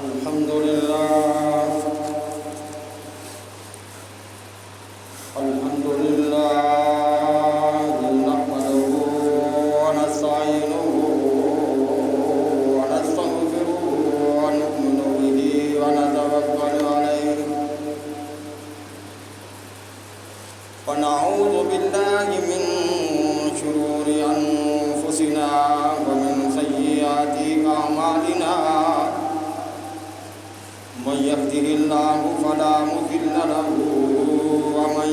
الحمد لله الحمد لله نحمده ونستعينه ونستغفره ونؤمن به ونتوكل عليه ونعوذ بالله من شرور أنفسنا ومن سيئات أعمالنا من يهده الله فلا مضل له ومن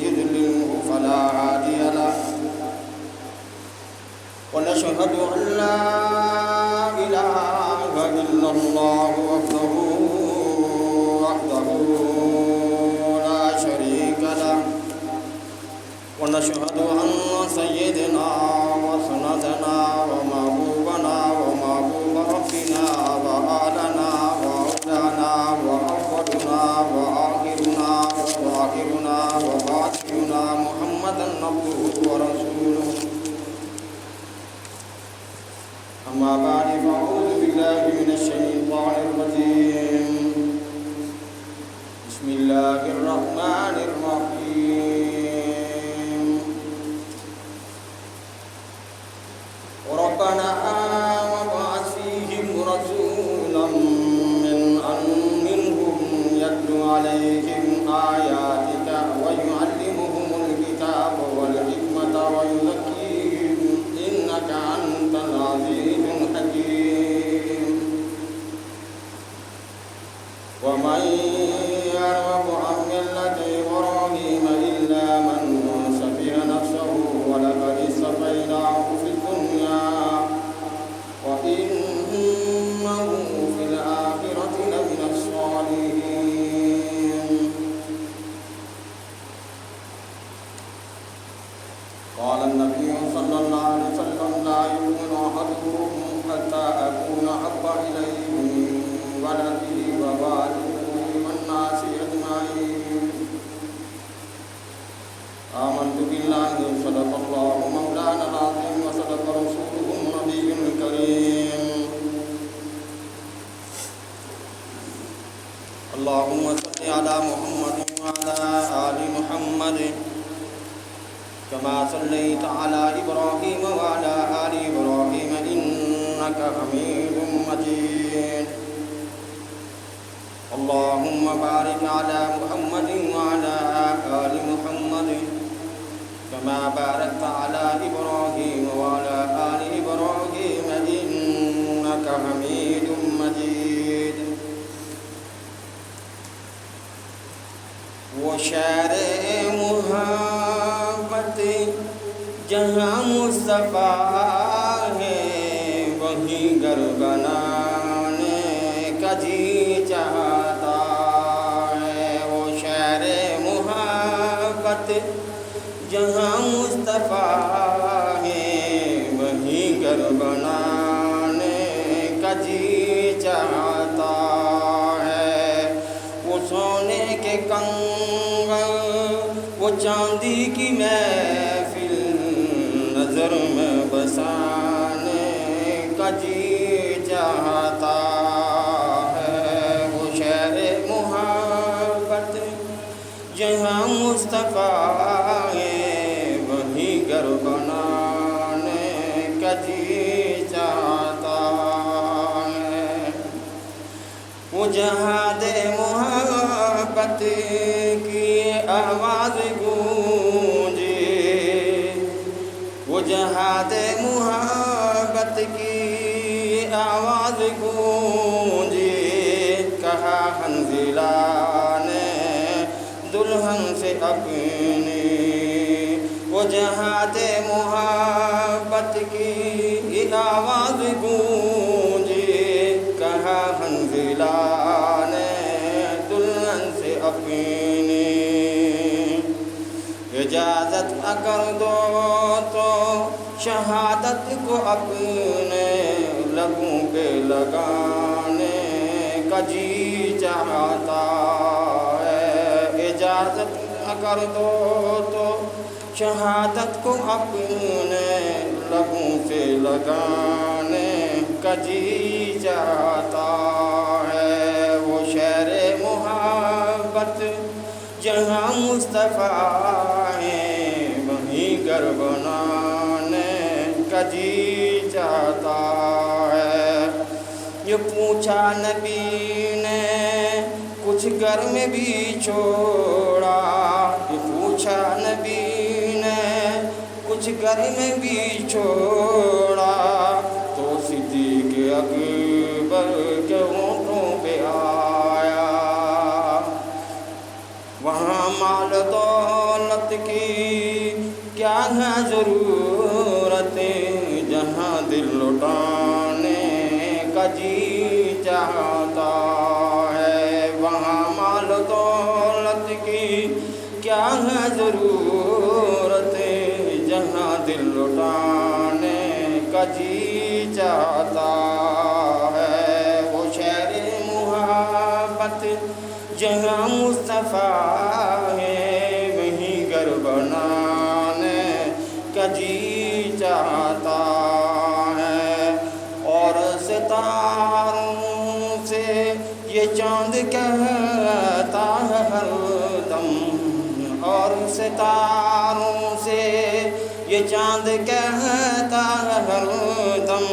يضلله فلا هادي له ونشهد أن لا إله إلا الله وحده لا شريك له ونشهد أن سيدنا وسندنا ومحبوبنا ومحبوب ربنا وآلنا وأولنا وأولنا وآخرنا وظاهرنا وباطننا محمدا عبده ورسوله أما بعد فأعوذ بالله من الشيطان الرجيم بسم الله الرحمن الرحيم ربنا وابعث فيهم رسولا منهم يتلو عليهم آياتك ويعلمهم الكتاب والحكمة ويزكيهم إنك أنت العزيز الحكيم ومن يرغب عن ملة إبراهيم إلا من سفه نفسه ولقد اصطفيناه في الدنيا وإنه في الآخرة لمن الصالحين قال النبي صلى الله عليه وسلم لا يؤمن أحدكم حتى أكون أحب إليه من ولده ووالده والناس أجمعين آمنت بالله صدق الله مولانا العظيم وصدق رسوله النبي الكريم اللهم صل على محمد وعلى آل محمد كما صليت على إبراهيم وعلى آل إبراهيم إنك حميد مجيد اللهم بارك على محمد وعلى آل محمد كما باركت على إبراهيم وعلى آل إبراهيم إنك حميد مجيد وہ شہر محبت جہاں مصطفیٰ ہے وہیں گھر بنانے کا جی چاہتا ہے وہ شہر محبت جہاں مصطفیٰ ہے وہیں گھر بنانے کا جی چاہتا ہے وہ سونے کے کنگن وہ چاندی کی محفل نظر میں بسانے کا جی چاہتا ہے وہ شہر محبت جہاں مصطفیٰ ہے وہیں گھر بنانے کا جی چاہتا ہے وہ جہاد محبت کی آواز گونجے وہ جہاد محبت کی آواز گونجے کہا حنظلہ نے دلہن سے اپنی وہ جہاد محبت کی آواز گونجے کہا حنظلہ نے دلہن سے اپنی اجازت اگر دو تو شہادت کو اپنے لبوں پہ لگانے کا جی چاہتا ہے اجازت اگر دو تو شہادت کو اپنے لبوں سے لگانے کا جی چاہتا ہے جہاں مصطفیٰ ہے وہیں گھر بنانے کا جی چاہتا ہے۔ یہ پوچھا نبی نے کچھ گھر میں بھی چھوڑا، یہ پوچھا نبی نے کچھ گھر میں بھی چھوڑا، تو صدیق اکبر کے ہونٹوں پہ آیا۔ وہاں مال دولت کی کیا ہے ضرورت، جہاں دل لٹانے کا جی چاہتا ہے۔ وہاں مال دولت کی کیا ہے ضرورت، جہاں دل لٹانے کا جی چاہتا ہے۔ وہ شہر محبت جہاں مصطفیٰ ہے وہیں گھر بنانے کا جی چاہتا ہے۔ اور ستاروں سے یہ چاند کہتا ہے ہر دم، اور ستاروں سے یہ چاند کہتا ہے ہر دم،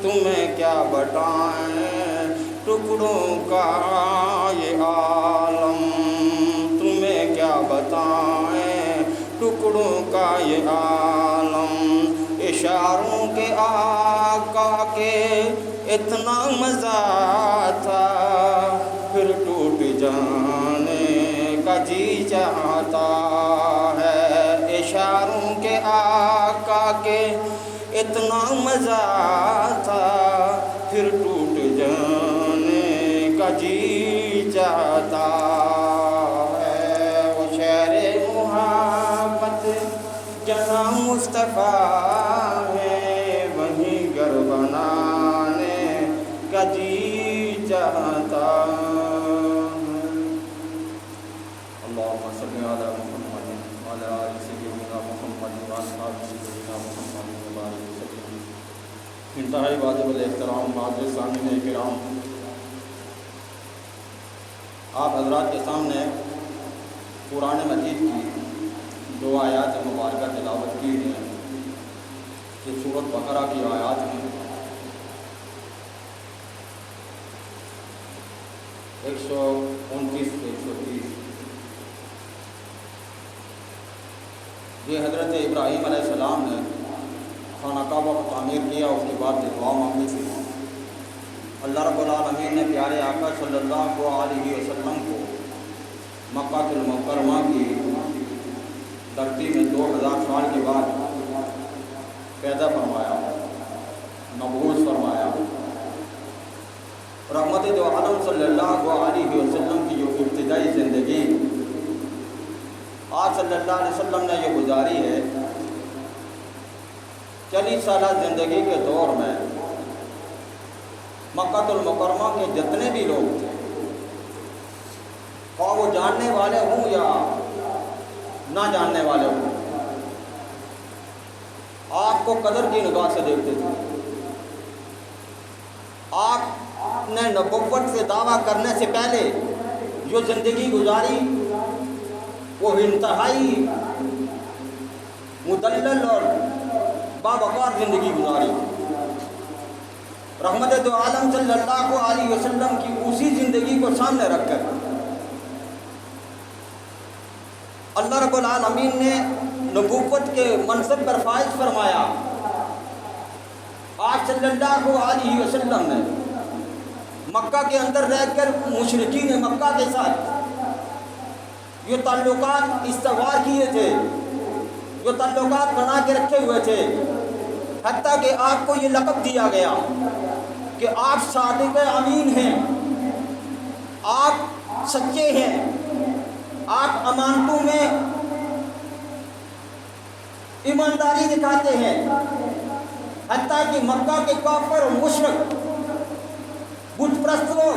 تمہیں کیا بتائیں ٹکڑوں کا یہ عالم، تمہیں کیا بتائیں ٹکڑوں کا یہ عالم۔ اشاروں کے آقا کے اتنا مزہ تھا، پھر ٹوٹ جانے کا جی چاہتا ہے۔ اشاروں کے آقا کے اتنا مزہ تھا، پھر ٹوٹ جانے کا جی چاہتا ہے۔ وہ شہر محبت جہاں مصطفیٰ ہے وہیں گھر بنانے کا جی چاہتا ہے۔ اللہم صلی علی محمد وعلی آل سیدنا محمد وعلی اصحاب سیدنا محمد وبارک وسلم۔ انتہائی واجب الاحترام معزز سامعین کرام، آپ حضرات کے سامنے قرآن مجید کی دو آیات مبارکہ تلاوت کی ہیں، یہ سورۃ بقرہ کی آیات ہیں۔ 129 سے 130۔ یہ حضرت ابراہیم علیہ السلام نے خانہ کعبہ کو تعمیر کیا، اس کے بعد دعا مانگی تھی۔ اللہ رب العالمین نے پیارے آقا صلی اللہ علیہ وسلم کو مکہ المکرمہ کی دھرتی میں 2000 سال کے بعد پیدا فرمایا، مبعوث فرمایا۔ رحمت دو عالم صلی اللہ علیہ وسلم کی جو ابتدائی زندگی آپ صلی اللہ علیہ وسلم نے یہ گزاری ہے، 40 سالہ زندگی کے دور میں مکہ المکرمہ کے جتنے بھی لوگ تھے، اور وہ جاننے والے ہوں یا نہ جاننے والے ہوں، آپ کو قدر کی نگاہ سے دیکھتے تھے۔ آپ نے نبوت سے دعویٰ کرنے سے پہلے جو زندگی گزاری وہ انتہائی مدلل اور باوقار زندگی گزاری۔ رحمت دو عالم صلی اللہ علیہ وسلم کی اسی زندگی کو سامنے رکھ کر اللہ رب العالمین نے نبوت کے منصب پر فائز فرمایا۔ آپ صلی اللہ علیہ وسلم نے مکہ کے اندر رہ کر مشرکین مکہ کے ساتھ جو تعلقات استوار کیے تھے، جو تعلقات بنا کے رکھے ہوئے تھے، حتیٰ کہ آپ کو یہ لقب دیا گیا کہ آپ صادق امین ہیں، آپ سچے ہیں، آپ امانتوں میں ایمانداری دکھاتے ہیں۔ حتیٰ کہ مکہ کے کافر اور مشرک بت پرست لوگ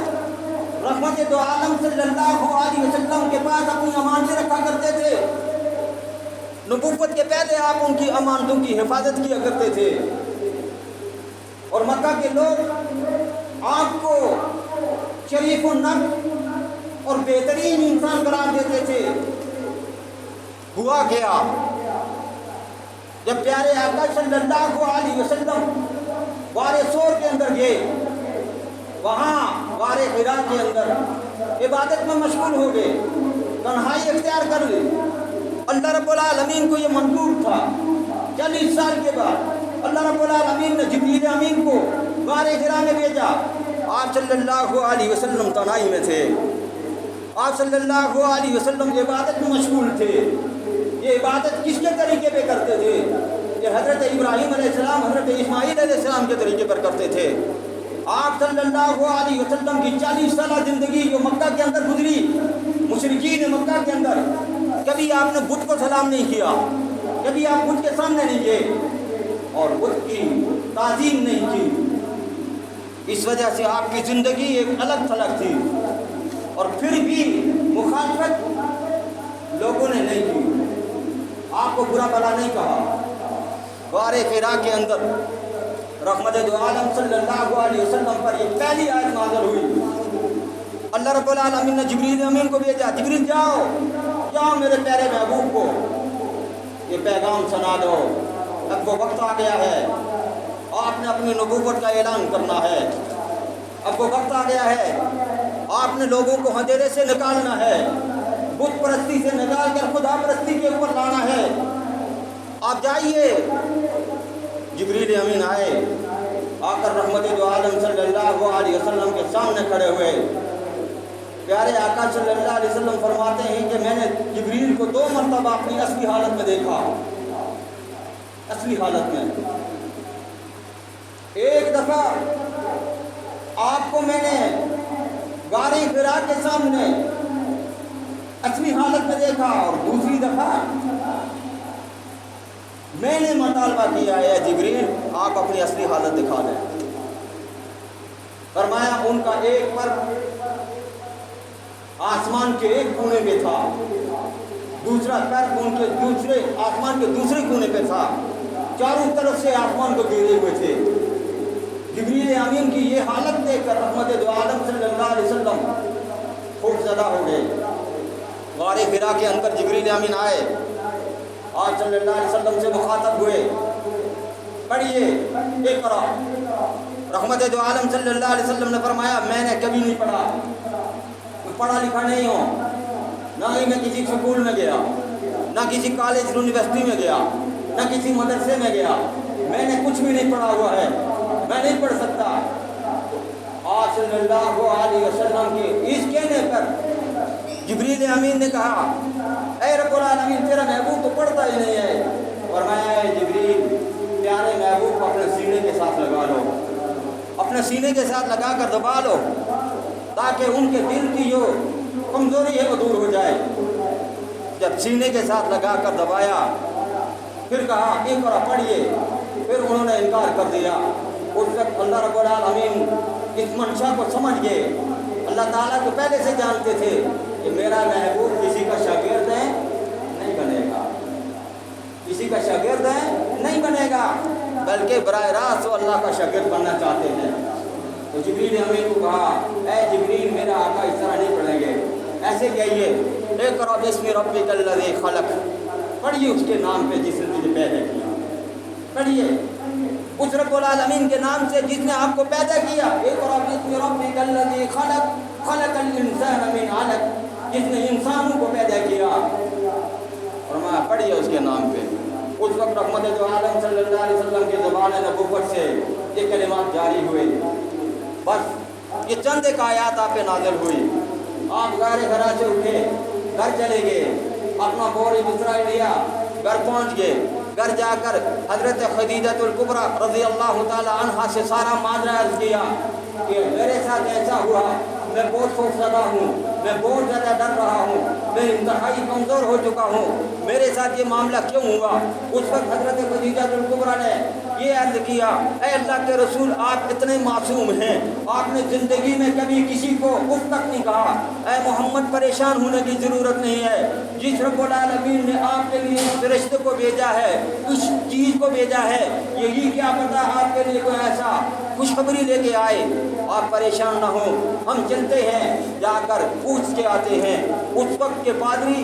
رحمت دو عالم صلی اللہ علیہ وسلم کے پاس اپنی امانتیں رکھا کرتے تھے۔ نبوت کے پہلے آپ ان کی امانتوں کی حفاظت کیا کرتے تھے، اور مکہ کے لوگ آپ کو شریف النفس اور بہترین انسان قرار دیتے تھے۔ ہوا کیا؟ جب پیارے آقا صلی اللہ علیہ وسلم غار ثور کے اندر گئے، وہاں غار حرا کے اندر عبادت میں مشغول ہو گئے، تنہائی اختیار کر لی۔ اللہ رب العالمین کو یہ منظور تھا۔ 40 سال کے بعد اللہ رب العالمین نے جبریل امین کو غار حرا میں بھیجا۔ آپ صلی اللہ علیہ وسلم تنہائی میں تھے، آپ صلی اللہ علیہ وسلم عبادت میں مشغول تھے۔ یہ عبادت کس کے طریقے پہ کرتے تھے؟ یہ حضرت ابراہیم علیہ السلام، حضرت اسماعیل علیہ السلام کے طریقے پر کرتے تھے۔ آپ صلی اللہ علیہ وسلم کی 40 سالہ زندگی جو مکہ کے اندر گزری، مشرکین مکہ کے اندر، کبھی آپ نے بت کو سلام نہیں کیا، کبھی آپ بت کے سامنے نہیں گئے اور بت کی تعظیم نہیں کی۔ اس وجہ سے آپ کی زندگی ایک الگ تھلگ تھی، اور پھر بھی مخالفت لوگوں نے نہیں کی، آپ کو برا بھلا نہیں کہا۔ غار حرا کے اندر رحمت دو عالم صلی اللہ علیہ وسلم پر یہ پہلی آیت نازل ہوئی۔ اللہ رب العالمین نے جبریل امین کو بھیجا، جبریل جاؤ میرے پیارے محبوب کو یہ پیغام سنا دو، اب وہ وقت آ گیا ہے، آپ نے اپنی نبوت کا اعلان کرنا ہے، اب وہ وقت آ گیا ہے، آپ نے لوگوں کو اندھیرے سے نکالنا ہے، بت پرستی سے نکال کر خدا پرستی کے اوپر لانا ہے، آپ جائیے۔ جبریل امین آئے، آ کر رحمت دو عالم صلی اللہ علیہ وسلم کے سامنے کھڑے ہوئے۔ پیارے آقا صلی اللہ علیہ وسلم فرماتے ہیں کہ میں نے جبریل کو 2 مرتبہ اپنی اصلی حالت میں دیکھا، اصلی حالت میں۔ ایک دفعہ آپ کو میں نے غار حرا کے سامنے اصلی حالت میں دیکھا، اور دوسری دفعہ میں نے مطالبہ کیا ہے جبریل آپ اپنی اصلی حالت دکھا دیں۔ فرمایا ان کا ایک پر آسمان کے ایک کونے پہ تھا، دوسرا پر ان کے دوسرے آسمان کے دوسرے کونے پہ تھا، چاروں طرف سے آسمان کو گھیرے ہوئے تھے۔ جبریل امین کی یہ حالت دیکھ کر رحمت دو عالم صلی اللہ علیہ وسلم خوف زدہ ہو گئے۔ غار حرا کے اندر جبریل امین آئے، آپ صلی اللہ علیہ وسلم سے مخاطب ہوئے، پڑھیے اقرا۔ رحمت دو عالم صلی اللہ علیہ وسلم نے فرمایا میں نے کبھی نہیں پڑھا، پڑھا لکھا نہیں ہوں، نہ ہی میں کسی سکول میں گیا، نہ کسی کالج یونیورسٹی میں گیا، نہ کسی مدرسے میں گیا، میں نے کچھ بھی نہیں پڑھا ہوا ہے، میں نہیں پڑھ سکتا۔ آپ صلی اللہ علیہ وسلم کے اس کہنے پر جبریل امین نے کہا اے رب العالمین تیرا محبوب تو پڑھتا ہی نہیں ہے۔ فرمایا اے جبریل پیارے محبوب کو اپنے سینے کے ساتھ لگا لو، اپنے سینے کے ساتھ لگا کر دبا لو، تاکہ ان کے دل کی جو کمزوری ہے وہ دور ہو جائے۔ جب سینے کے ساتھ لگا کر دبایا، پھر کہا اقرا پڑھیے، پھر انہوں نے انکار کر دیا۔ اس وقت اللہ رب العالمین اس منشا کو سمجھ گئے، اللہ تعالیٰ کو پہلے سے جانتے تھے کہ میرا محبوب کسی کا شاگرد ہے نہیں بنے گا، کسی کا شاگرد ہے نہیں بنے گا، بلکہ براہ راست وہ اللہ کا شاگرد بننا چاہتے ہیں۔ تو جبریل امین کو کہا اے جبریل میرا آقا اس طرح نہیں پڑھیں گے، ایسے کہیے اقرأ باسم ربک الذی خلق، پڑھیے اس کے نام پہ جس نے تجھے پیدا کیا، پڑھیے اس رب العالمین کے نام سے جس نے آپ کو پیدا کیا۔ اقرأ باسم ربک الذی خلق خلق الانسان من علق، جس نے انسانوں کو پیدا کیا، فرمایا پڑھیے اس کے نام پہ۔ اس وقت رحمت دو عالم صلی اللہ علیہ وسلم کی زبان نبوت سے یہ کلمات جاری ہوئے۔ بس یہ چند ایک آیات آپ پہ نازل ہوئی، آپ غار حرا سے اٹھے، گھر چلے گئے، اپنا بوری بستر لیا، گھر پہنچ گئے۔ گھر جا کر حضرت خدیجہ الکبریٰ رضی اللہ تعالی عنہا سے سارا معاملہ عرض کیا کہ میرے ساتھ ایسا ہوا، میں بہت خوف زدہ ہوں، میں بہت زیادہ ڈر رہا ہوں، میں انتہائی کمزور ہو چکا ہوں، میرے ساتھ یہ معاملہ کیوں ہوا؟ اس وقت حضرت خدیجہ الکبریٰ نے یہ عرض کیا اے اللہ کے رسول آپ اتنے معصوم ہیں، آپ نے زندگی میں کبھی کسی کو اف تک نہیں کہا، اے محمد پریشان ہونے کی ضرورت نہیں ہے، جس رب العالمین نے آپ کے لیے اس رشتے کو بھیجا ہے، اس چیز کو بھیجا ہے، یہی کیا پتا آپ کے لیے کوئی ایسا خوشخبری لے کے آئے، آپ پریشان نہ ہوں، ہم چلتے ہیں، جا کر پوچھ کے آتے ہیں۔ اس وقت کے پادری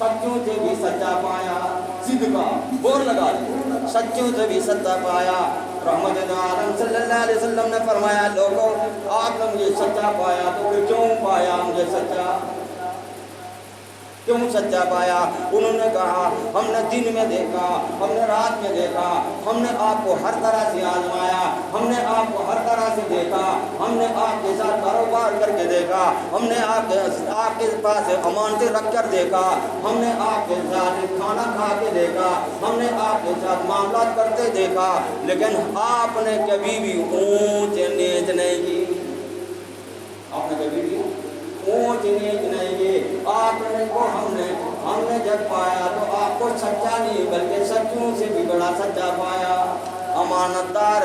سچوں سے بھی سچا پایا، صدقہ بور لگا دیا، سچوں سے بھی سچا پایا۔ رحمت دو عالم صلی اللہ علیہ وسلم نے فرمایا لوگوں آپ نے مجھے سچا پایا تو پھر کیوں پایا مجھے سچا، کیوں سچا پایا؟ انہوں نے کہا ہم نے دن میں دیکھا، ہم نے رات میں دیکھا، ہم نے آپ کو ہر طرح سے آزمایا، ہم نے آپ کو ہر طرح سے دیکھا، ہم نے آپ کے ساتھ کاروبار کر کے دیکھا، ہم نے آپ کے پاس امانتیں رکھ کر دیکھا، ہم نے آپ کے ساتھ کھانا کھا کے دیکھا، ہم نے آپ کے ساتھ معاملات کرتے دیکھا، لیکن آپ نے کبھی بھی اونچ نیچ نہیں کی، آپ نے کبھی بھی اونچ نیچ نہیں کی۔ آپ کو ہم نے جب پایا تو آپ کو سچا نہیں بلکہ سچوں سے بھی بڑا سچا پایا، امانت دار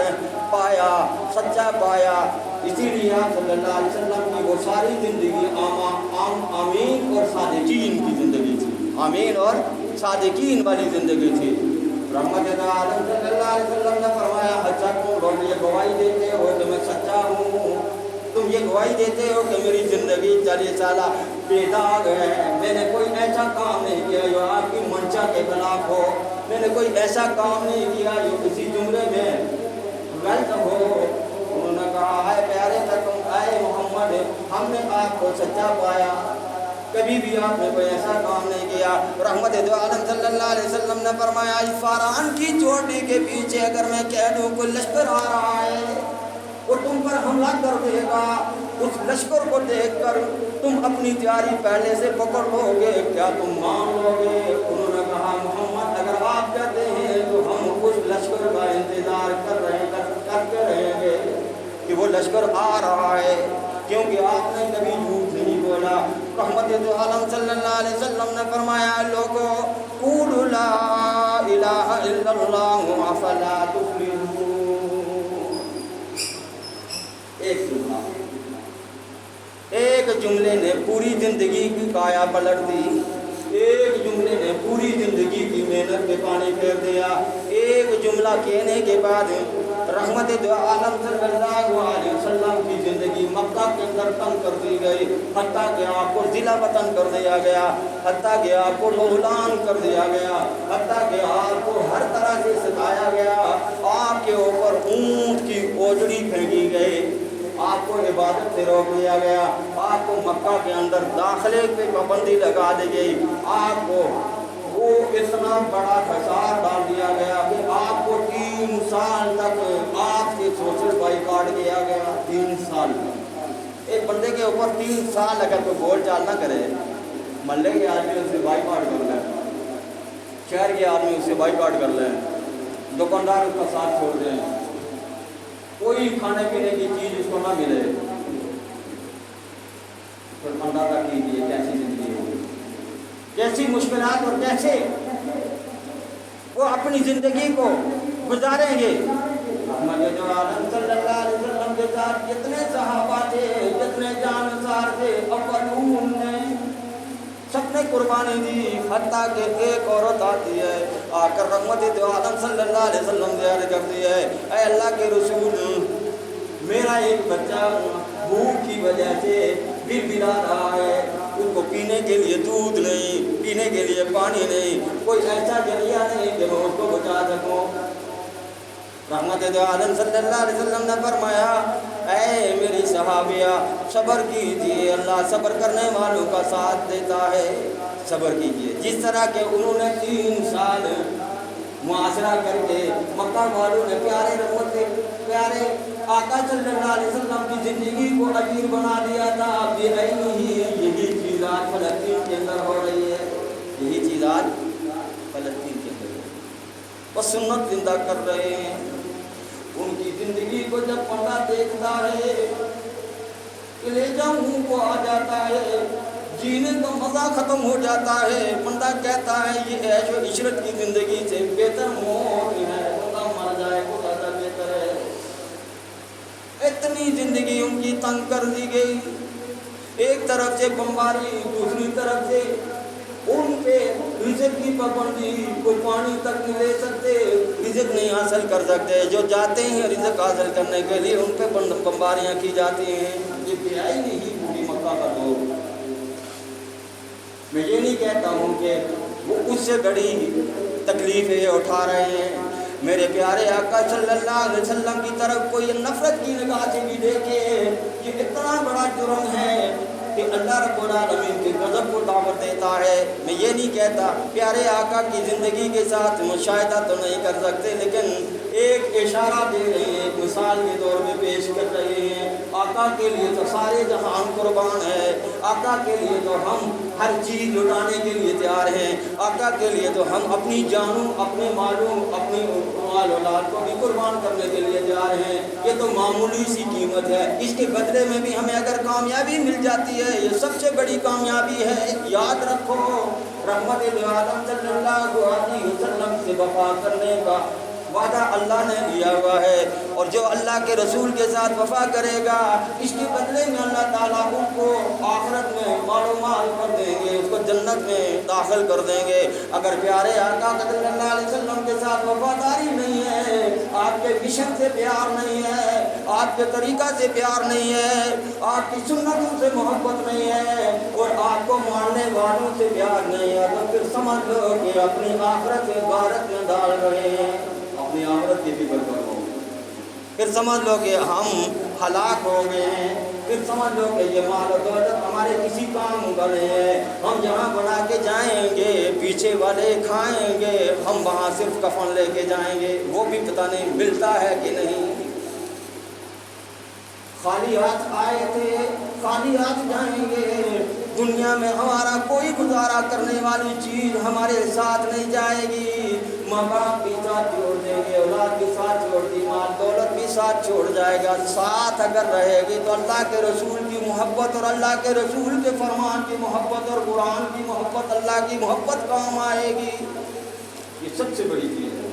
پایا، سچا پایا۔ اسی لیے آپ صلی اللہ علیہ وسلم کی وہ ساری زندگی آمین اور صادقین کی زندگی تھی، آمین اور صادقین والی زندگی تھی۔ رحمت عالم صلی اللہ علیہ وسلم نے فرمایا اچھا تم لوگ یہ گواہی دیتے ہو کہ میں سچا ہوں، تم یہ گواہی دیتے ہو کہ میری زندگی 40 سالہ بے داغ ہے، میں نے کوئی ایسا کام نہیں کیا جو آپ کی منشا کے خلاف ہو، میں نے کوئی ایسا کام نہیں کیا جو کسی جملے میں غلط ہو۔ انہوں نے کہا اے پیارے تم اے محمد ہم نے آپ کو سچا پایا، کبھی بھی آپ نے کوئی ایسا کام نہیں کیا۔ رحمت دو عالم صلی اللہ علیہ وسلم نے فرمایا اس فاران کی چوٹی کے پیچھے اگر میں کہہ دوں کوئی لشکر آ رہا ہے وہ تم پر حملہ کر دے گا، اس لشکر کو دیکھ کر تم اپنی تیاری پہلے سے پکڑ لو گے، کیا تم مان لو گے؟ انہوں نے کہا محمد اگر آپ کہتے ہیں تو ہم اس لشکر کا انتظار کرتے رہیں گے کہ وہ لشکر آ رہا ہے، کیونکہ آپ نے کبھی جھوٹ نہیں بولا۔ رحمت دو عالم صلی اللہ علیہ وسلم نے فرمایا لوگوں قولوا لا الہ الا اللہ افلا تفلحون۔ ایک جملے نے پوری زندگی کی کایا پلٹ دی، ایک جملے نے پوری زندگی کی محنت پہ پانی پھیر دیا۔ ایک جملہ کہنے کے بعد رحمت دو عالم صلی اللہ علیہ وسلم کی زندگی مکہ کے اندر تنگ کر دی گئی، حتیٰ کہ آپ کو ضلع وطن کر دیا گیا، حتیٰ کہ آپ کو لولان کر دیا گیا، حتیٰ کہ آپ کو ہر طرح سے ستایا گیا، آپ کے اوپر اونٹ کی اوجڑی پھینکی گئی، آپ کو عبادت سے روک دیا گیا، آپ کو مکہ کے اندر داخلے پہ پابندی لگا دی گئی، آپ کو وہ اتنا بڑا خسار ڈال دیا گیا کہ آپ کو 3 سال تک آپ کے سوشل بائیکاٹ کیا گیا۔ 3 سال تک ایک بندے کے اوپر 3 سال اگر کوئی بول چال نہ کرے، محلے کے آدمی اس سے بائیکاٹ کر لیں، شہر کے آدمی اس سے بائیکاٹ کر لیں، دکاندار اس کا ساتھ چھوڑ دیں، کوئی کھانے پینے کی چیز اس کو نہ ملے، پھر اندازہ کیجیے کیسی زندگی ہوگی، کیسی مشکلات اور کیسے وہ اپنی زندگی کو گزاریں گے۔ محمد عالم صلی اللہ علیہ وسلم کے ساتھ جتنے صحابہ تھے، جتنے جانسار تھے، اولون نے سب نے قربانی دی، حتیٰ کہ ایک عورت آتی ہے آ کر رحمت دو عالم صلی اللہ علیہ وسلم سے عرض کرتی ہے اے اللہ کے رسول میرا ایک بچہ بھوک کی وجہ سے بلا رہا ہے، اس کو پینے کے لیے دودھ نہیں، پینے کے لیے پانی نہیں، کوئی ایسا ذریعہ نہیں کہ میں اس کو بچا سکوں۔ رحمت دو عالم صلی اللہ علیہ وسلم نے فرمایا اے میری صحابیہ صبر کیجیے، اللہ صبر کرنے والوں کا ساتھ دیتا ہے، صبر کیجیے۔ جس طرح کہ انہوں نے 3 سال معاشرہ کر کے مکہ والوں نے پیارے آقا صلی اللہ علیہ وسلم کی زندگی کو عجیب بنا دیا تھا، یہی چیز آج فلسطین کے اندر ہو رہی ہے، یہی چیز آج فلسطین کے اندر وہ سنت زندہ کر رہے ہیں۔ ان کی زندگی کو جب بندہ دیکھتا ہے کلیجہ منہ کو آ جاتا ہے، جینے کا مزہ ختم ہو جاتا ہے، بندہ کہتا ہے یہ عیش و عشرت کی زندگی سے بہتر موت ہے، بندہ مر جائے وہ زیادہ بہتر ہے۔ اتنی زندگی ان کی تنگ کر دی گئی، ایک طرف سے بمباری، دوسری طرف سے ان پہ رزق کی پابندی، کوئی پانی تک نہیں لے سکتے، رزق نہیں حاصل کر سکتے، جو جاتے ہیں رزق حاصل کرنے کے لیے ان پہ بمباریاں کی جاتی ہیں۔ یہ بیائی نہیں پوری مکہ کا لوگ میں یہ نہیں کہتا ہوں کہ وہ اس سے بڑی تکلیفیں اٹھا رہے ہیں۔ میرے پیارے آقا صلی اللہ علیہ وسلم کی طرف کوئی نفرت کی نگاہ سے بھی دیکھے، یہ اتنا بڑا جرم ہے کہ اللہ رب العالمین کے غضب کو دعوت دیتا ہے۔ میں یہ نہیں کہتا پیارے آقا کی زندگی کے ساتھ مشاہدہ تو نہیں کر سکتے، لیکن ایک اشارہ دے رہے ہیں، ایک مثال کے طور میں پیش کر رہے ہیں۔ آقا کے لیے تو سارے جہان قربان ہے، آقا کے لیے تو ہم ہر چیز لٹانے کے لیے تیار ہیں، آقا کے لیے تو ہم اپنی جانوں، اپنے مالوں، اپنے مال اولاد کو بھی قربان کرنے کے لیے تیار ہیں۔ یہ تو معمولی سی قیمت ہے، اس کے بدلے میں بھی ہمیں اگر کامیابی مل جاتی ہے یہ سب سے بڑی کامیابی ہے۔ یاد رکھو رحمت عالم صلی اللہ علیہ وسلم سے وفا کرنے کا وعدہ اللہ نے دیا ہوا ہے، اور جو اللہ کے رسول کے ساتھ وفا کرے گا اس کے بدلے میں اللہ تعالیٰ ان کو آخرت میں مال و مال کر دیں گے، اس کو جنت میں داخل کر دیں گے۔ اگر پیارے آقا صلی اللہ علیہ وسلم کے ساتھ وفاداری نہیں ہے، آپ کے مشن سے پیار نہیں ہے، آپ کے طریقہ سے پیار نہیں ہے، آپ کی سنتوں سے محبت نہیں ہے، اور آپ کو ماننے والوں سے پیار نہیں ہے، تو پھر سمجھ لو کہ اپنی آخرت سے غارت میں ڈال رہے ہیں، اپنی آخرت کی فکر کرو۔ پھر سمجھ لو کہ ہم ہلاک ہو گئے ہیں، پھر سمجھ لو کہ یہ مال و دولت ہمارے کسی کام کا نہیں ہے، ہم جہاں بنا کے جائیں گے پیچھے والے کھائیں گے، ہم وہاں صرف کفن لے کے جائیں گے، وہ بھی پتہ نہیں ملتا ہے کہ نہیں۔ خالی ہاتھ آئے تھے خالی ہاتھ جائیں گے، دنیا میں ہمارا کوئی گزارا کرنے والی چیز ہمارے ساتھ نہیں جائے گی، ماں باپ بھی ساتھ چھوڑ دیں گے، اولاد بھی ساتھ چھوڑ دی، مال دولت بھی ساتھ چھوڑ جائے گا، ساتھ اگر رہے گی تو اللہ کے رسول کی محبت اور اللہ کے رسول کے فرمان کی محبت اور قرآن کی محبت، اللہ کی محبت کام آئے گی۔ یہ سب سے بڑی چیز ہے۔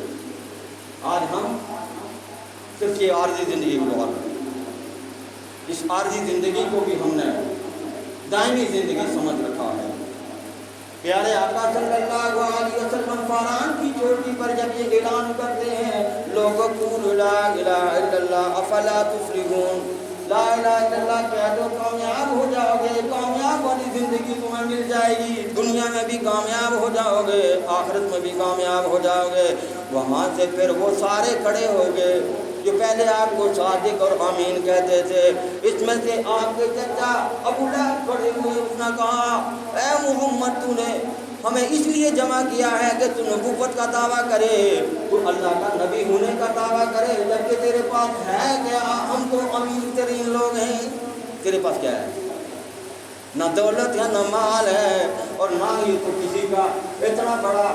آج ہم صرف یہ عارضی زندگی گزار رہے ہیں، اس عارضی زندگی کو بھی ہم نے دائمی زندگی سمجھ رکھا ہے۔ پیارے آقا صلی اللہ علیہ وسلم فاران کی چوٹی پر جب یہ اعلان کرتے ہیں، لوگوں قولوا لا الہ الا اللہ افلا تفلحون، لا الہ الا اللہ کہہ دو کامیاب ہو جاؤ گے، کامیاب والی زندگی تمہیں مل جائے گی، دنیا میں بھی کامیاب ہو جاؤ گے، آخرت میں بھی کامیاب ہو جاؤ گے۔ وہاں سے پھر وہ سارے کھڑے ہو گئے جو پہلے آپ کو صادق اور امین کہتے تھے۔ اس میں سے آپ کے چچا ابو لہب کھڑے ہوئے، اس نے کہا اے محمد تو نے ہمیں اس لیے جمع کیا ہے کہ تو نبوت کا دعویٰ کرے، تو اللہ کا نبی ہونے کا دعویٰ کرے، جبکہ تیرے پاس ہے کیا؟ ہم تو امیر ترین لوگ ہیں، تیرے پاس کیا ہے؟ نہ دولت ہے نہ مال ہے، اور نہ ہی تو کسی کا اتنا بڑا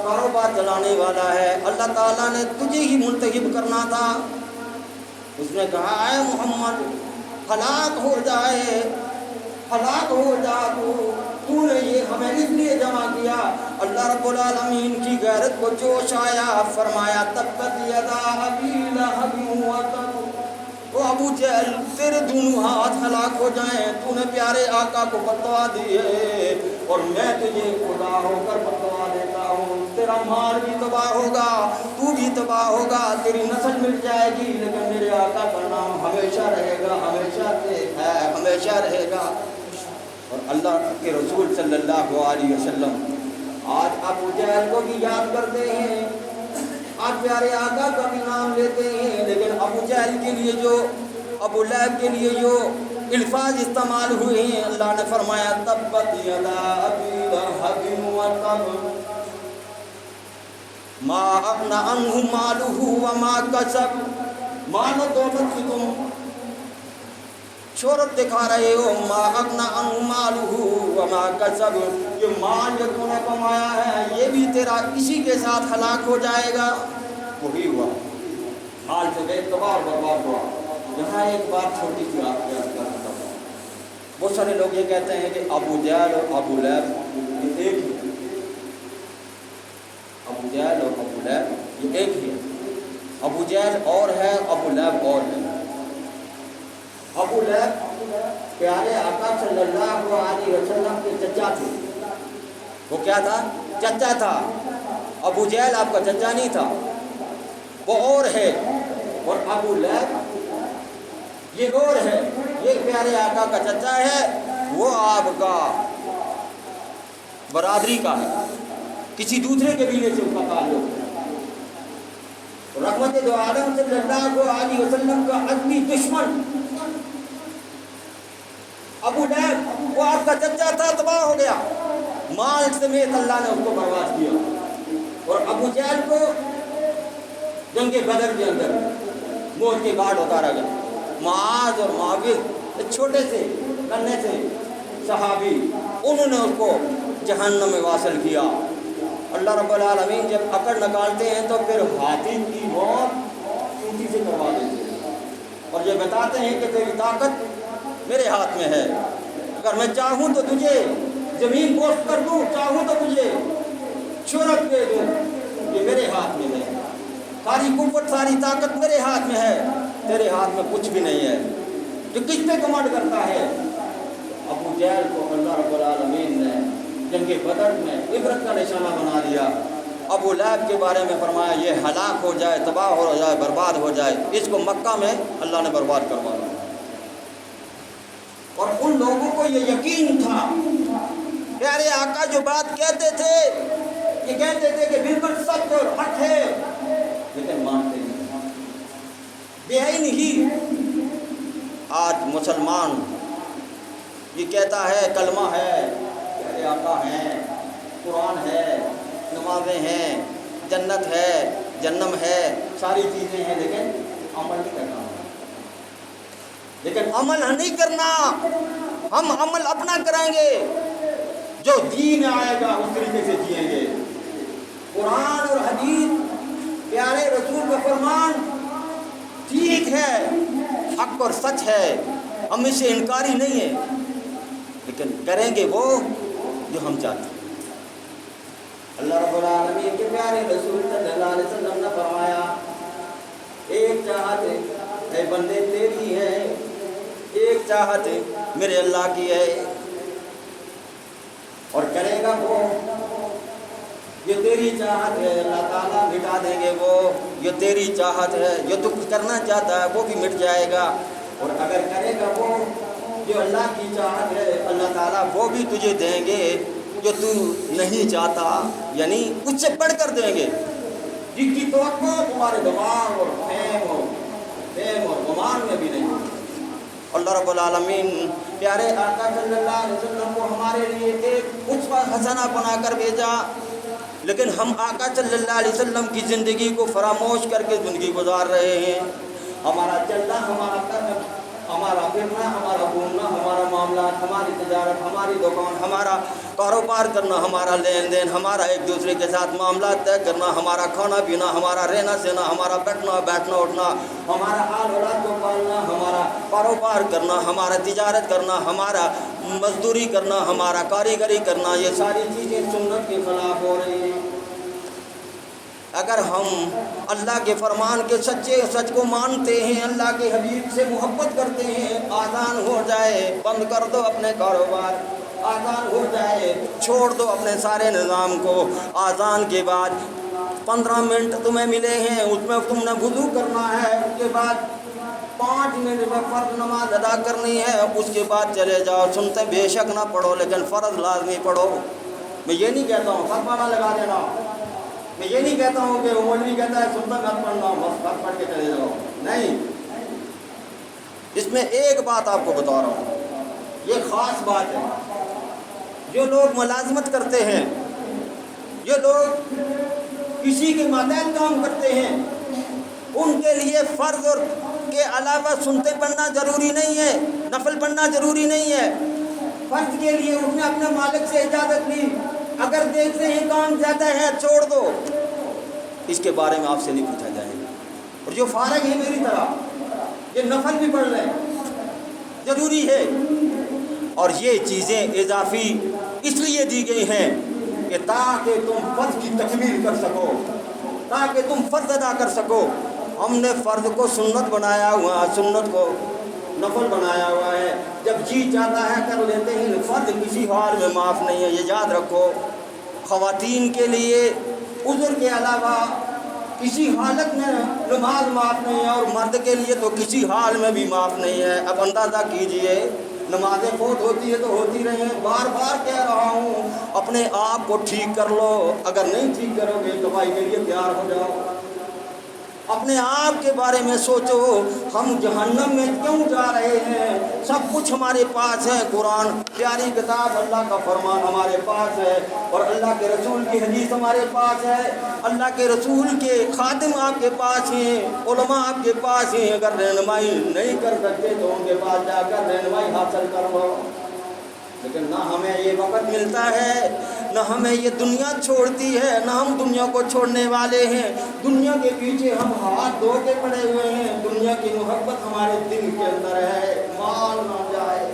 کاروبار چلانے والا ہے۔ اللہ تعالیٰ نے تجھے ہی منتخب کرنا تھا۔ اس نے کہا اے محمد ہلاک ہو جائے، ہلاک ہو جا تو نے یہ ہمیں اس لیے جمع کیا۔ اللہ رب العالمین کی غیرت کو جوش آیا، فرمایا تبت یدا ابی لہب وتب، وہ ابو جہل تیرے دونوں ہاتھ ہلاک ہو جائیں، تو نے پیارے آقا کو فتویٰ دی ہے، اور میں تجھے خدا ہو کر فتویٰ دیتا ہوں، تیرا مال بھی تباہ ہوگا، تو بھی تباہ ہوگا، تیری نسل مل جائے گی، لیکن میرے آقا کا نام ہمیشہ رہے گا، ہمیشہ سے ہے، ہمیشہ رہے گا۔ اور اللہ کے رسول صلی اللہ علیہ وسلم آج ابو جہل کو بھی یاد کرتے ہیں، آج پیارے آقا کا بھی نام لیتے ہیں، لیکن ابو جہل کے لیے جو ابو لہب کے لیے جو الفاظ استعمال ہوئے ہیں، اللہ نے فرمایا تبت یدا ابی لہب وتب ما اغنی عنہ مالہ وما کسب، مال و دولت کی تم شہرت دکھا رہے ہو، ما اغنی عنہ مالہ وما کسب، یہ مال جو تم نے کمایا ہے یہ بھی تیرا اسی کے ساتھ ہلاک ہو جائے گا۔ وہی ہوا، مال سے بے اعتبار برباد ہوا۔ یہاں ایک بات چھوٹی سی آپ کو یاد کرتا ہوں، بہت سارے لوگ یہ کہتے ہیں کہ ابو جہل اور ابو لہب یہ ایک ہی، ابو جہل اور ابو لہب یہ ایک ہی ہے، ابو جہل اور ہے، ابو لہب اور ہے۔ ابو لہب پیارے آقا صلی اللہ علیہ وسلم کے چچا تھے، وہ کیا تھا؟ چچا تھا۔ ابو جہل آپ کا چچا نہیں تھا، وہ اور ہے، اور ابو لہب یہ اور ہے، یہ پیارے آقا کا چچا ہے، وہ آپ کا برادری کا ہے، کسی دوسرے قبیلے سے اس کا تعلق ہے۔ رحمت دو عالم صلی اللہ علیہ وسلم کا عظمی دشمن ابو لہب، وہ آپ کا چچا تھا، تباہ ہو گیا، مال سمیت اللہ نے اس کو برباد کیا۔ اور ابو جہل کو جنگ بدر کے اندر موت کے گھاٹ اتارا گیا۔ معاذ اور معاویہ چھوٹے سے ننھے سے صحابی، انہوں نے اس کو جہنم میں واصل کیا۔ اللہ رب العالمین جب اکڑ نکالتے ہیں تو پھر ہاتھی کی موت چونٹی سے کروا دیتے ہیں، اور یہ بتاتے ہیں کہ تیری طاقت میرے ہاتھ میں ہے، اگر میں چاہوں تو تجھے زمین پوش کر دوں، چاہوں تو تجھے شہرت دے دوں، یہ میرے ہاتھ میں ہے، ساری قوت ساری طاقت میرے ہاتھ میں ہے، تیرے ہاتھ میں کچھ بھی نہیں ہے۔ جو کس پہ کمانڈ کرتا ہے؟ ابو جہل کو اللہ رب العالمین نے جنگ بدر میں عبرت کا نشانہ بنا دیا۔ ابو لہب کے بارے میں فرمایا یہ ہلاک ہو جائے، تباہ ہو جائے، برباد ہو جائے، اس کو مکہ میں اللہ نے برباد کروا دیا۔ اور ان لوگوں کو یہ یقین تھا، پیارے آقا جو بات کہتے تھے، یہ کہتے تھے کہ بالکل سچ اور حق ہے، لیکن مانتے نہیں، بے ہی نہیں۔ آج مسلمان یہ کہتا ہے کلمہ ہے، پیارے آقا ہیں، قرآن ہے، نمازیں ہیں، جنت ہے، جنم ہے، ساری چیزیں ہیں، لیکن عمل نہیں کرنا، لیکن عمل نہیں کرنا، ہم عمل اپنا کریں گے، جو دین آئے گا اس طریقے سے جئیں گے۔ قرآن اور حدیث پیارے رسول کا فرمان ٹھیک ہے، حق اور سچ ہے، ہم اس سے انکاری نہیں ہے، لیکن کریں گے وہ جو ہم چاہتے ہیں۔ اللہ رب العالمین کے پیارے رسول صلی اللہ علیہ وسلم نے فرمایا ایک چاہت اے بندے تیری ہے، ایک چاہت میرے اللہ کی ہے، اور کرے گا وہ یہ تیری چاہت ہے، اللہ تعالیٰ مٹا دیں گے وہ، یہ تیری چاہت ہے، جو تو کرنا چاہتا ہے وہ بھی مٹ جائے گا، اور اگر کرے گا وہ جو اللہ کی چاہت ہے، اللہ تعالیٰ وہ بھی تجھے دیں گے جو تو نہیں چاہتا، یعنی اس سے بڑھ کر دیں گے، جن کی توقع تمہارے دماغ اور فہم اور گمان میں بھی نہیں۔ اللہ رب العالمین پیارے آقا صلی اللہ علیہ وسلم کو ہمارے لیے ایک اسوہ حسنہ بنا کر بھیجا، لیکن ہم آقا صلی اللہ علیہ وسلم کی زندگی کو فراموش کر کے زندگی گزار رہے ہیں۔ ہمارا چلنا، ہمارا کرنا، ہمارا پھرنا، ہمارا گھومنا، ہمارا معاملات، ہماری تجارت، ہماری دکان، ہمارا کاروبار کرنا، ہمارا لین دین، ہمارا ایک دوسرے کے ساتھ معاملات طے کرنا، ہمارا کھانا پینا، ہمارا رہنا سہنا، ہمارا بیٹھنا اٹھنا، ہمارا آل اولاد کو پالنا، ہمارا کاروبار کرنا، ہمارا تجارت کرنا، ہمارا مزدوری کرنا، ہمارا کاریگری کرنا، یہ ساری چیزیں سنت کے خلاف ہو رہی ہیں۔ اگر ہم اللہ کے فرمان کے سچے سچ کو مانتے ہیں، اللہ کے حبیب سے محبت کرتے ہیں، آزان ہو جائے بند کر دو اپنے کاروبار، آزان ہو جائے چھوڑ دو اپنے سارے نظام کو، آزان کے بعد 15 منٹ تمہیں ملے ہیں، اس میں تم نے وضو کرنا ہے، اس کے بعد 5 منٹ میں فرض نماز ادا کرنی ہے، اس کے بعد چلے جاؤ، سنتے بے شک نہ پڑھو لیکن فرض لازمی پڑھو۔ میں یہ نہیں کہتا ہوں فرض نہ لگا دینا، میں یہ نہیں کہتا ہوں کہ وہ مولوی کہتا ہے سنتا مت پڑھنا، بس فرض پڑھ کے چلے جاؤ، نہیں، اس میں ایک بات آپ کو بتا رہا ہوں، یہ خاص بات ہے۔ جو لوگ ملازمت کرتے ہیں، جو لوگ کسی کے ماتحت کام کرتے ہیں، ان کے لیے فرض اور کے علاوہ سنتے پڑھنا ضروری نہیں ہے، نفل پڑھنا ضروری نہیں ہے۔ فرض کے لیے اس نے اپنے مالک سے اجازت لی، اگر دیکھتے ہیں کام زیادہ ہے چھوڑ دو، اس کے بارے میں آپ سے نہیں پوچھا جائے گا۔ اور جو فارغ ہے میری طرح، یہ نفل بھی پڑھ لیں، ضروری ہے۔ اور یہ چیزیں اضافی اس لیے دی گئی ہیں کہ تاکہ تم فرض کی تکمیل کر سکو، تاکہ تم فرض ادا کر سکو۔ ہم نے فرض کو سنت بنایا ہوا، سنت کو نفل بنایا ہوا ہے، جب جی چاہتا ہے کر لیتے ہیں، فرض کسی حال میں معاف نہیں ہے، یہ یاد رکھو۔ خواتین کے لیے عذر کے علاوہ کسی حالت میں نماز معاف نہیں ہے، اور مرد کے لیے تو کسی حال میں بھی معاف نہیں ہے۔ اب اندازہ کیجئے نمازیں فوت ہوتی ہے تو ہوتی رہیں، بار بار کہہ رہا ہوں اپنے آپ کو ٹھیک کر لو، اگر نہیں ٹھیک کرو گے دوائی کے لیے تیار ہو جاؤ۔ اپنے آپ کے بارے میں سوچو، ہم جہنم میں کیوں جا رہے ہیں؟ سب کچھ ہمارے پاس ہے، قرآن پیاری کتاب، اللہ کا فرمان ہمارے پاس ہے، اور اللہ کے رسول کی حدیث ہمارے پاس ہے، اللہ کے رسول کے خادم آپ کے پاس ہیں، علماء آپ کے پاس ہیں۔ اگر رہنمائی نہیں کر سکتے تو ان کے پاس جا کر رہنمائی حاصل کر لو۔ لیکن نہ ہمیں یہ وقت ملتا ہے، نہ ہمیں یہ دنیا چھوڑتی ہے، نہ ہم دنیا کو چھوڑنے والے ہیں۔ دنیا کے پیچھے ہم ہاتھ دھو کے پڑے ہوئے ہیں، دنیا کی محبت ہمارے دل کے اندر ہے۔ مال نہ جائے،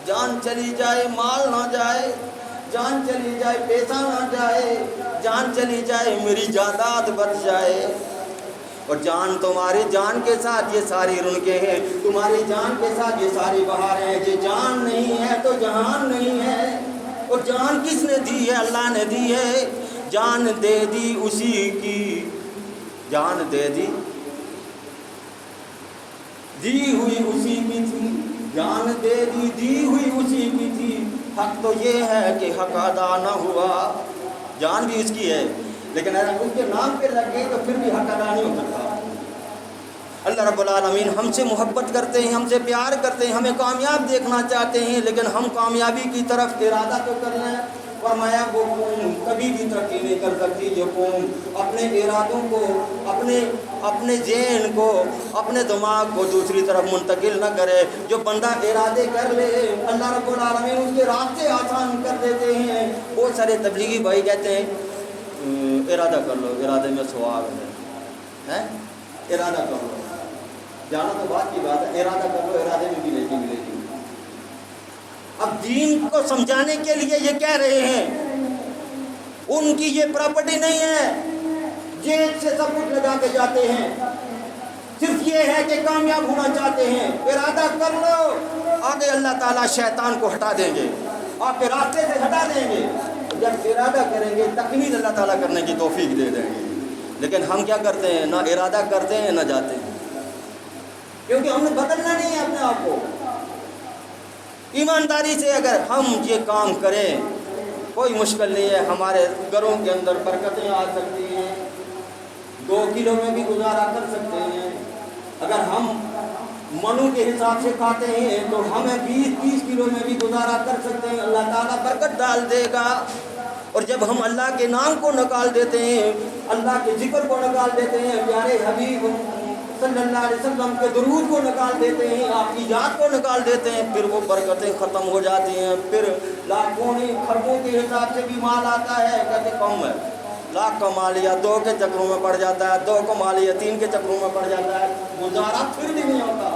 جان چلی جائے، مال نہ جائے، جان چلی جائے، پیسہ نہ جائے، جان چلی جائے، میری جائیداد بچ جائے۔ اور جان تمہاری جان کے ساتھ یہ ساری رونقیں ہیں، تمہاری جان کے ساتھ یہ ساری بہاریں ہیں۔ یہ جان نہیں ہے تو جہان نہیں ہے۔ اور جان کس نے دی ہے؟ اللہ نے دی ہے۔ جان دے دی اسی کی، جان دے دی ہوئی اسی کی تھی، جان دے دی ہوئی اسی کی تھی۔ حق تو یہ ہے کہ حق ادا نہ ہوا۔ جان بھی اس کی ہے، لیکن اگر اس کے نام پہ لگ گئی تو پھر بھی حق ادا نہیں ہو سکتا۔ اللہ رب العالمین ہم سے محبت کرتے ہیں، ہم سے پیار کرتے ہیں، ہمیں کامیاب دیکھنا چاہتے ہیں، لیکن ہم کامیابی کی طرف ارادہ تو کر لیں۔ فرمایا وہ قوم کبھی بھی ترقی نہیں کر سکتی جو قوم اپنے ارادوں کو، اپنے ذہن کو، اپنے دماغ کو دوسری طرف منتقل نہ کرے۔ جو بندہ ارادے کر لے اللہ رب العالمین اس کے راستے آسان کر دیتے ہیں۔ بہت سارے تبلیغی بھائی کہتے ہیں ارادہ کر لو، ارادے میں ثواب ہے، ارادہ کر لو، جانا تو بات کی بات ہے، ارادہ کر لو، ارادے میں بھی ملے گی۔ اب دین کو سمجھانے کے لیے یہ کہہ رہے ہیں، ان کی یہ پراپرٹی نہیں ہے، جیب سے سب کچھ لگا کے جاتے ہیں، صرف یہ ہے کہ کامیاب ہونا چاہتے ہیں۔ ارادہ کر لو، آگے اللہ تعالیٰ شیطان کو ہٹا دیں گے، آپ کے راستے سے ہٹا دیں گے۔ جب ارادہ کریں گے تکمیل اللہ تعالیٰ کرنے کی توفیق دے دیں گے۔ لیکن ہم کیا کرتے ہیں؟ نہ ارادہ کرتے ہیں نہ جاتے ہیں، کیونکہ ہم نے بدلنا نہیں ہے اپنے آپ کو۔ ایمانداری سے اگر ہم یہ کام کریں کوئی مشکل نہیں ہے، ہمارے گھروں کے اندر برکتیں آ سکتی ہیں، 2 کلو میں بھی گزارا کر سکتے ہیں۔ اگر ہم منو کے حساب سے کھاتے ہیں تو ہمیں 20-30 کلو میں بھی گزارا کر سکتے ہیں، اللہ تعالیٰ برکت ڈال دے گا۔ اور جب ہم اللہ کے نام کو نکال دیتے ہیں، اللہ کے ذکر کو نکال دیتے ہیں، پیارے حبیب صلی اللہ علیہ وسلم کے درود کو نکال دیتے ہیں، آپ کی یاد کو نکال دیتے ہیں، پھر وہ برکتیں ختم ہو جاتی ہیں۔ پھر لاکھوں کھربوں کے حساب سے بھی مال آتا ہے، کہتے کم ہے، لاکھ کا مال یا 2 کے چکروں میں پڑ جاتا ہے، 2 کا مال یا 3 کے چکروں میں پڑ جاتا ہے، گزارا پھر بھی نہیں ہوتا۔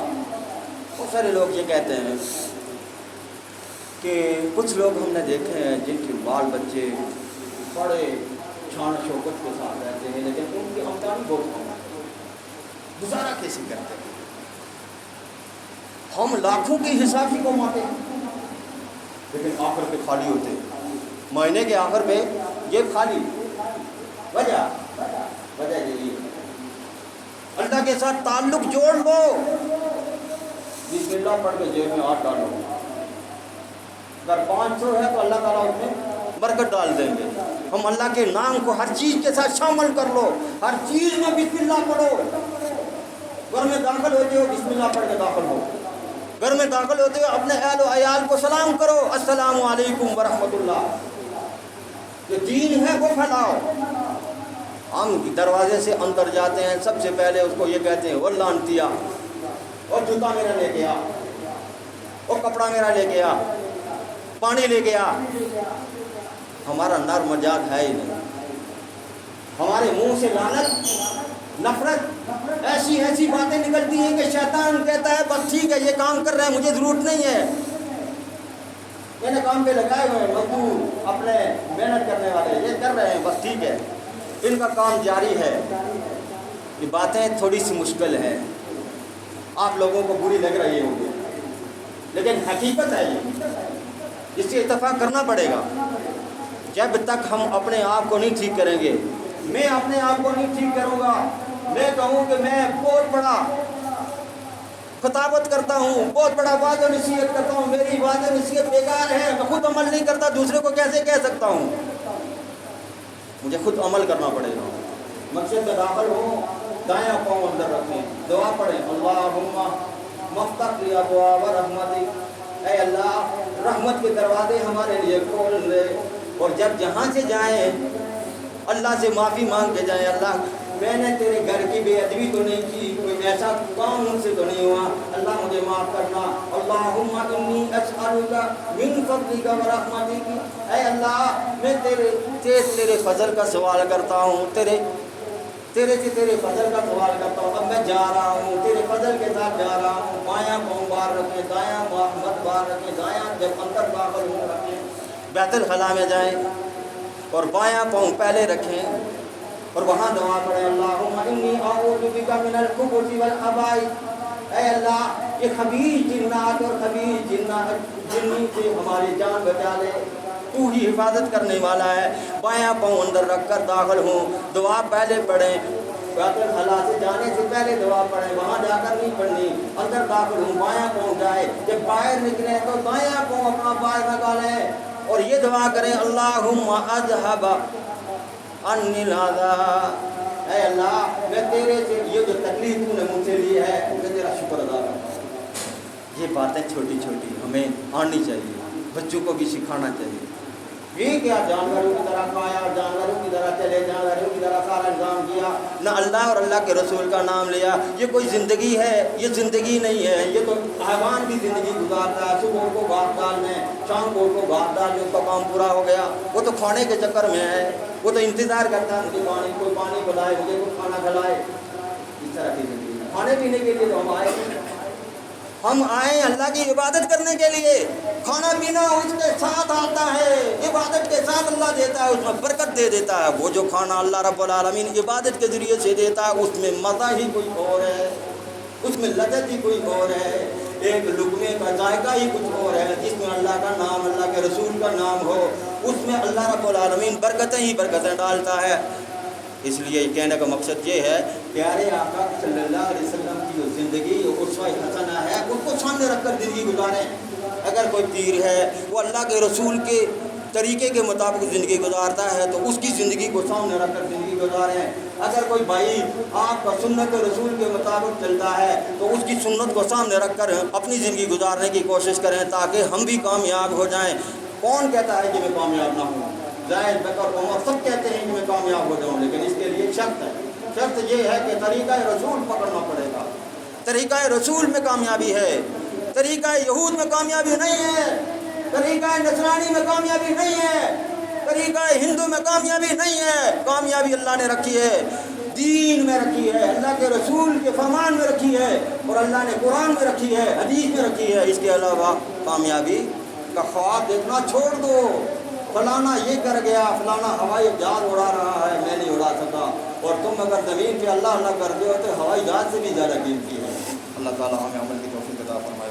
بہت سارے لوگ یہ کہتے ہیں کہ کچھ لوگ ہم نے دیکھے ہیں جن کے بال بچے بڑے شان شوکت کے ساتھ رہتے ہیں، لیکن ان کی آمدنی بہت کم ہے، گزارا کیسے کرتے ہیں؟ ہم لاکھوں کے حساب سے کماتے ہیں لیکن آخر پہ خالی ہوتے ہیں، مہینے کے آخر پہ جیب خالی۔ وجہ یہی ہے، اللہ کے ساتھ تعلق جوڑ لو، بسم اللہ پڑھ کے جیب میں ہاتھ ڈالو، اگر 500 ہے تو اللہ تعالیٰ اس میں برکت ڈال دیں گے۔ ہم اللہ کے نام کو ہر چیز کے ساتھ شامل کر لو، ہر چیز میں بسم اللہ پڑھو۔ گھر میں داخل ہوتے ہو بسم اللہ پڑھ کے داخل ہو، گھر میں داخل ہوتے ہو اپنے اہل و عیال کو سلام کرو، السلام علیکم ورحمۃ اللہ۔ جو دین ہے وہ پھیلاؤ۔ ہم دروازے سے اندر جاتے ہیں، سب سے پہلے اس کو یہ کہتے ہیں وہ لانتیا، اور جوتا میرا لے کے آ، اور کپڑا میرا لے کے آ، پانی لے کے آ۔ ہمارا نرم مزاج ہے ہی نہیں، ہمارے منہ سے لعنت، نفرت، ایسی باتیں نکلتی ہیں کہ شیطان کہتا ہے بس ٹھیک ہے یہ کام کر رہے ہیں، مجھے ضرورت نہیں ہے، میں نے کام پہ لگائے ہوئے ہیں مزدور اپنے محنت کرنے والے، یہ کر رہے ہیں بس ٹھیک ہے، ان کا کام جاری ہے۔ یہ باتیں تھوڑی سی مشکل ہیں، آپ لوگوں کو بری لگ رہی ہوگی، لیکن حقیقت ہے یہ، اس سے اتفاق کرنا پڑے گا۔ جب تک ہم اپنے آپ کو نہیں ٹھیک کریں گے، میں اپنے آپ کو نہیں ٹھیک کروں گا، میں کہوں کہ میں بہت بڑا خطابت کرتا ہوں، بہت بڑا وعظ و نصیحت کرتا ہوں، میری وعظ و نصیحت بیکار ہے، میں خود عمل نہیں کرتا، دوسرے کو کیسے کہہ سکتا ہوں؟ مجھے خود عمل کرنا پڑے گا۔ مسجد میں داخل ہوں، دایاں پاؤں اندر رکھیں، دعا پڑھیں، اللہم مفتح لی ابواب رحمتک، اے اللہ رحمت کے دروازے ہمارے لیے کھول دے۔ اور جب جہاں سے جائیں اللہ سے معافی مانگ کے جائیں، اللہ میں نے تیرے گھر کی بے ادبی تو نہیں کی، کوئی ایسا کام مجھ سے تو نہیں ہوا، اللہ مجھے معاف کرنا۔ اللہم انی اسألک من فضلک و رحمتک، اے اللہ میں تیرے فضل کا سوال کرتا ہوں، تیرے فضل کا سوال کرتا ہوں۔ اب میں جا رہا ہوں، تیرے فضل کے ساتھ جا رہا ہوں، بایاں پاؤں باہر رکھیں، دایاں مت باہر رکھیں، دایاں جب اندر داخل ہوں رکھیں، بیت الخلاء میں جائیں اور بایاں پاؤں پہلے رکھیں اور وہاں دعا پڑھیں، اللہم انی اعوذ بک من الخبث والخبائث، اے اللہ یہ خبیث جنات اور خبیث جنی سے ہماری جان بچا لے، تو ہی حفاظت کرنے والا ہے۔ بایاں پاؤں اندر رکھ کر داخل ہوں، دعا پہلے پڑھیں، بیت الخلاء سے جانے سے پہلے دعا پڑھیں، وہاں جا کر نہیں پڑھنی، اندر داخل ہوں بایاں پاؤں جائے، جب باہر نکلیں تو دایاں پاؤں اپنا باہر نکالیں اور یہ دعا کریں، اللہم اذھب عنی العذاب، اے اللہ میں تیرے سے یہ جو تکلیف تو نے مجھ سے لی ہے میں تیرا شکر ادا کرتا ہوں۔ یہ باتیں چھوٹی چھوٹی ہمیں آنی چاہیے، بچوں کو بھی سکھانا چاہیے۔ یہ کیا جانوروں کی طرح کھایا، جانوروں کی طرح چلے، جانوروں کی طرح سارا انتظام کیا، نہ اللہ اور اللہ کے رسول کا نام لیا۔ یہ کوئی زندگی ہے؟ یہ زندگی نہیں ہے، یہ تو حیوان کی زندگی گزارتا ہے، صبح کو گھاس ڈالنے، شام کو گھاس ڈالنے، اس کا کام پورا ہو گیا، وہ تو کھانے کے چکر میں ہے، وہ تو انتظار کرتا ہے مجھے کوئی پانی پلائے، مجھے کوئی کھانا کھلائے۔ اس طرح کی زندگی کھانے پینے کے لیے تو ہم آئے اللہ کی عبادت کرنے کے لیے، کھانا پینا اس کے ساتھ آتا ہے، عبادت کے ساتھ اللہ دیتا ہے، اس میں برکت دے دیتا ہے۔ وہ جو کھانا اللہ رب العالمین عبادت کے ذریعے سے دیتا ہے اس میں مزہ ہی کوئی اور ہے، اس میں لذت ہی کوئی اور ہے، ایک لقمے کا ذائقہ ہی کچھ اور ہے، جس میں اللہ کا نام، اللہ کے رسول کا نام ہو، اس میں اللہ رب العالمین برکتیں ہی برکتیں ڈالتا ہے۔ اس لیے کہنے کا مقصد یہ ہے، پیارے آقا صلی اللہ علیہ وسلم کی جو زندگی اسوہ حسنہ ہے اس کو سامنے رکھ کر زندگی گزاریں۔ اگر کوئی پیر ہے وہ اللہ کے رسول کے طریقے کے مطابق زندگی گزارتا ہے تو اس کی زندگی کو سامنے رکھ کر زندگی گزاریں۔ اگر کوئی بھائی آپ کا سنت رسول کے مطابق چلتا ہے تو اس کی سنت کو سامنے رکھ کر اپنی زندگی گزارنے کی کوشش کریں تاکہ ہم بھی کامیاب ہو جائیں۔ کون کہتا ہے کہ میں کامیاب نہ ہوں؟ زید، بکر، عمر سب کہتے ہیں کہ میں کامیاب ہو جاؤں، لیکن اس کے لیے ایک شرط ہے۔ شرط یہ ہے کہ طریقہ رسول پکڑنا پڑے گا۔ طریقہ رسول میں کامیابی ہے، طریقہ یہود میں کامیابی نہیں ہے، طریقہ نصرانی میں کامیابی نہیں ہے، طریقہ ہندو میں کامیابی نہیں ہے۔ کامیابی اللہ نے رکھی ہے، دین میں رکھی ہے، اللہ کے رسول کے فرمان میں رکھی ہے، اور اللہ نے قرآن میں رکھی ہے، حدیث میں رکھی ہے۔ اس کے علاوہ کامیابی کا خواب دیکھنا چھوڑ دو، فلانا یہ کر گیا، فلانا ہوائی جہاز اڑا رہا ہے میں نہیں اڑا سکا، اور تم اگر زمین پہ اللہ اللہ کرتے ہو تو ہوائی جہاز سے بھی زیادہ قیمتی ہے۔ اللہ تعالیٰ ہمیں عمل کی توفیق عطا فرمائے۔